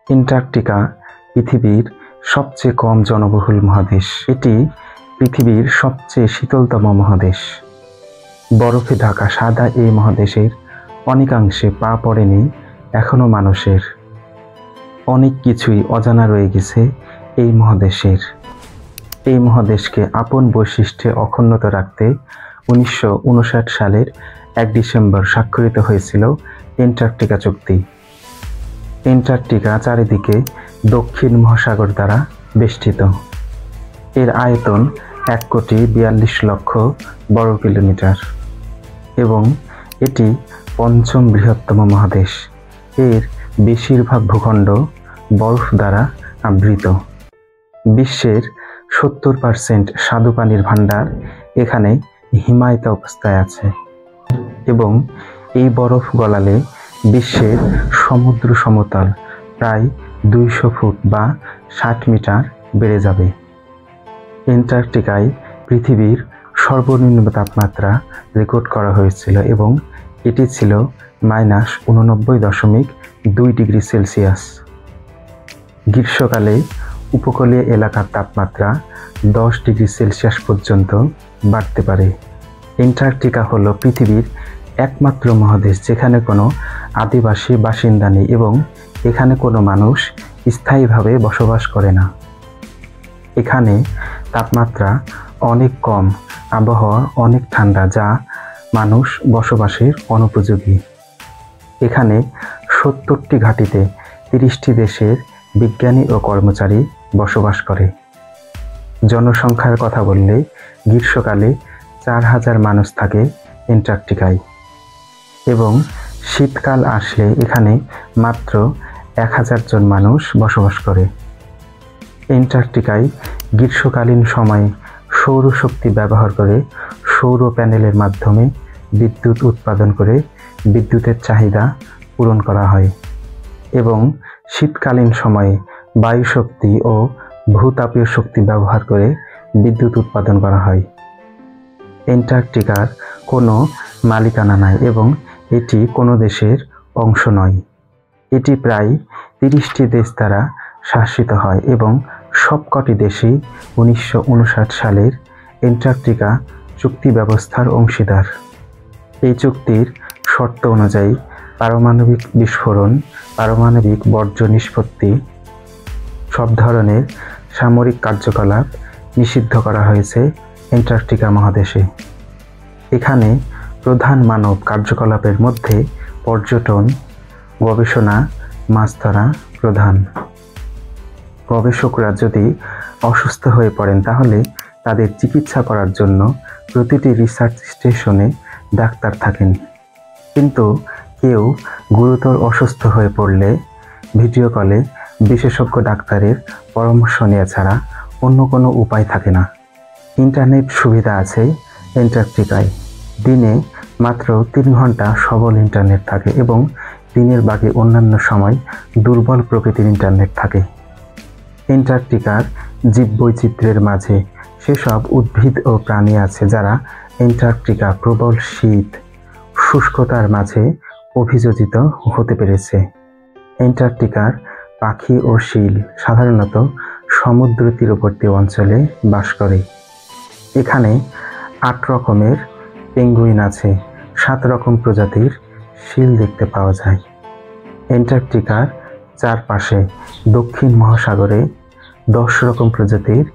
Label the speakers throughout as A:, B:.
A: Antarctica পৃথিবীর সবচেয়ে কম জনবহুল মহাদেশ। এটি পৃথিবীর সবচেয়ে শীতলতম মহাদেশ। বরফে ঢাকা সাদা এই মহাদেশের অনেকাংশে পা পড়েনি এখনো মানুষের। অনেক কিছুই অজানা রয়ে গেছে এই মহাদেশের। এই মহাদেশকে আপন বৈশিষ্ট্যে অক্ষুণ্ণ রাখতে 1959 সালের 1 ডিসেম্বর স্বাক্ষরিত হয়েছিল অ্যান্টার্কটিকা চুক্তি। অ্যান্টার্কটিকা চারিদিকে দক্ষিণ মহাসাগর দ্বারা বেষ্টিত। এর আয়তন 1,42,00,000 বর্গ কিলোমিটার এবং এটি পঞ্চম বৃহত্তম মহাদেশ। এর বেশিরভাগ ভূখণ্ড বরফ দ্বারা আবৃত। বিশ্বের 70% স্বাদু পানির ভাণ্ডার এখানে হিমায়িত অবস্থায় আছে এবং এই বরফ গলালে বিশ্বের সমুদ্র সমতল প্রায় 200 ফুট বা 60 মিটার বেড়ে যাবে। অ্যান্টার্কটিকায় পৃথিবীর সর্বনিম্ন তাপমাত্রা রেকর্ড করা হয়েছিল এবং এটি ছিল -89.2 ডিগ্রি সেলসিয়াস। গ্রীষ্মকালে উপকূলীয় এলাকার তাপমাত্রা 10 ডিগ্রি সেলসিয়াস পর্যন্ত বাড়তে পারে। অ্যান্টার্কটিকা হল পৃথিবীর একমাত্র মহাদেশ যেখানে কোনো আদিবাসী বাসিন্দা নেই এবং এখানে কোনো মানুষ স্থায়ীভাবে বসবাস করে না। এখানে তাপমাত্রা অনেক কম, আবহাওয়া অনেক ঠান্ডা, যা মানুষ বসবাসের অনুপযোগী। এখানে 70টি ঘাঁটিতে 30টি দেশের বিজ্ঞানী ও কর্মচারী বসবাস করে। জনসংখ্যার কথা বললে গ্রীষ্মকালে 4000 মানুষ থাকে অ্যান্টার্কটিকায় এবং শীতকাল আসলে এখানে মাত্র 1000 জন মানুষ বসবাস করে। অ্যান্টার্কটিকায় গ্রীষ্মকালীন সময়ে সৌরশক্তি ব্যবহার করে সৌর প্যানেলের মাধ্যমে বিদ্যুৎ উৎপাদন করে বিদ্যুতের চাহিদা পূরণ করা হয় এবং শীতকালীন সময়ে বায়ু শক্তি ও ভূতাপীয় শক্তি ব্যবহার করে বিদ্যুৎ উৎপাদন করা হয়। অ্যান্টার্কটিকার কোনো মালিকানা নাই এবং এটি কোনো দেশের অংশ নয়। এটি প্রায় 30টি দেশ দ্বারা শাসিত হয় এবং সবকটি দেশই 1959 সালের অ্যান্টার্কটিকা চুক্তি ব্যবস্থার অংশীদার। এই চুক্তির শর্ত অনুযায়ী পারমাণবিক বিস্ফোরণ, পারমাণবিক বর্জ্য নিষ্পত্তি, সব ধরনের সামরিক কার্যকলাপ নিষিদ্ধ করা হয়েছে অ্যান্টার্কটিকা মহাদেশে। এখানে প্রধান মানব কার্যকলাপের মধ্যে পর্যটন, গবেষণা, মাছ ধরা প্রধান। গবেষকরা যদি অসুস্থ হয়ে পড়েন তাহলে তাদের চিকিৎসা করার জন্য প্রতিটি রিসার্চ স্টেশনে ডাক্তার থাকেন, কিন্তু কেউ গুরুতর অসুস্থ হয়ে পড়লে ভিডিও কলে বিশেষজ্ঞ ডাক্তারের পরামর্শ নেওয়া ছাড়া অন্য কোনো উপায় থাকে না। ইন্টারনেট সুবিধা আছে অ্যান্টার্কটিকায়। দিনে মাত্র 3 ঘন্টা সবল ইন্টারনেট থাকে এবং দিনের বাকি অন্যান্য সময় দুর্বল প্রকৃতির ইন্টারনেট থাকে। অ্যান্টার্কটিকার জীববৈচিত্র্যের মাঝে সেসব উদ্ভিদ ও প্রাণী আছে যারা অ্যান্টার্কটিকা প্রবল শীত, শুষ্কতার মাঝে অভিযোজিত হতে পেরেছে। অ্যান্টার্কটিকার পাখি ও শীল সাধারণত সমুদ্র তীরবর্তী অঞ্চলে বাস করে। এখানে 8 রকমের পেঙ্গুইন আছে, 7 রকম প্রজাতির শীল দেখতে পাওয়া যায়। অ্যান্টার্কটিকার চারপাশে দক্ষিণ মহাসাগরে 10 রকম প্রজাতির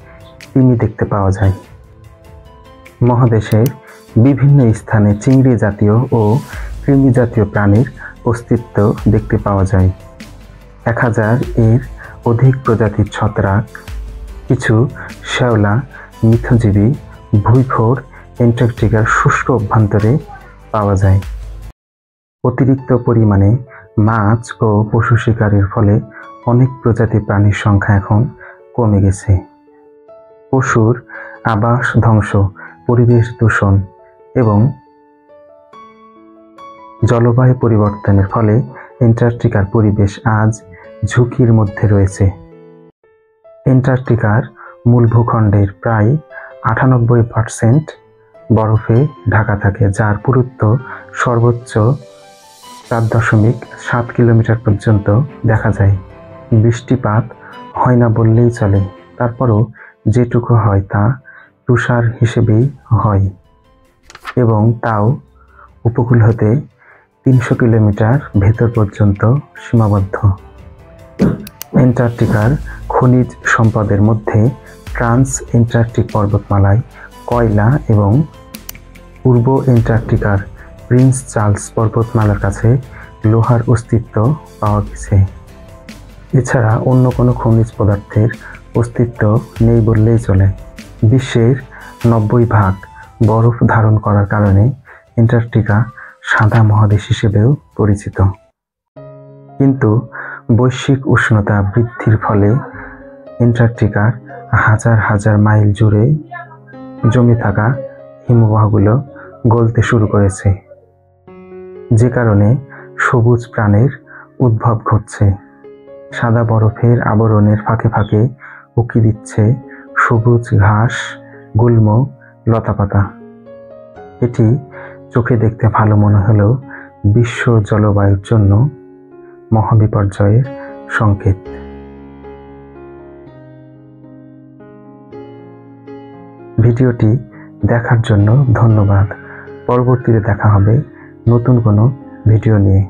A: তিমি দেখতে পাওয়া যায়। মহাদেশের বিভিন্ন স্থানে চিংড়ি জাতীয় ও কৃমি জাতীয় প্রাণীর অস্তিত্ব দেখতে পাওয়া যায়। 1000 এর অধিক প্রজাতির ছত্রাক, কিছু শ্যাওলা, মিথজীবী, ভুঁইফোড় অ্যান্টার্কটিকার শুষ্ক অভ্যন্তরে পাওয়া যায়। অতিরিক্ত পরিমাণে মাছ ও পশু শিকারের ফলে অনেক প্রজাতির প্রাণীর সংখ্যা এখন কমে গেছে। পশুর আবাস ধ্বংস, পরিবেশ দূষণ এবং জলবায়ু পরিবর্তনের ফলে অ্যান্টার্কটিকার পরিবেশ আজ ঝুঁকির মধ্যে রয়েছে। অ্যান্টার্কটিকার মূল ভূখণ্ডের প্রায় 98% বরফে ঢাকা থাকে, যার পুরুত্ব সর্বোচ্চ 4.7 কিলোমিটার পর্যন্ত দেখা যায়। বৃষ্টিপাত হয় না বললেই চলে, তারপরও যেটুকু হয় তা তুষার হিসেবেই হয়, এবং তাও উপকূল হতে 300 কিলোমিটার ভেতর পর্যন্ত সীমাবদ্ধ। অ্যান্টার্কটিকার খনিজ সম্পদের মধ্যে ট্রান্স অ্যান্টার্কটিক পর্বতমালায় কয়লা এবং পূর্ব অ্যান্টার্কটিকার প্রিন্স চার্লস পর্বতমালার কাছে লোহার অস্তিত্ব পাওয়া গেছে। এছাড়া অন্য কোনো খনিজ পদার্থের অস্তিত্ব নেই বললেই চলে। বিশ্বের 90% বরফ ধারণ করার কারণে অ্যান্টার্কটিকা সাদা মহাদেশ হিসেবেও পরিচিত। কিন্তু বৈশ্বিক উষ্ণতা বৃদ্ধির ফলে অ্যান্টার্কটিকার হাজার হাজার মাইল জুড়ে জমে থাকা হিমবাহগুলো গলতে শুরু করেছে, যে কারণে সবুজ প্রাণের উদ্ভব ঘটছে। সাদা বরফের আবরণের ফাঁকে ফাঁকে উঁকি দিচ্ছে সবুজ ঘাস, গুল্ম, লতাপাতা। এটি চোখে দেখতে ভালো মনে হলেও বিশ্ব জলবায়ুর জন্য মহাবিপর্যয়ের সংকেত। ভিডিওটি দেখার জন্য ধন্যবাদ। পরবর্তীতে দেখা হবে নতুন কোনো ভিডিও নিয়ে।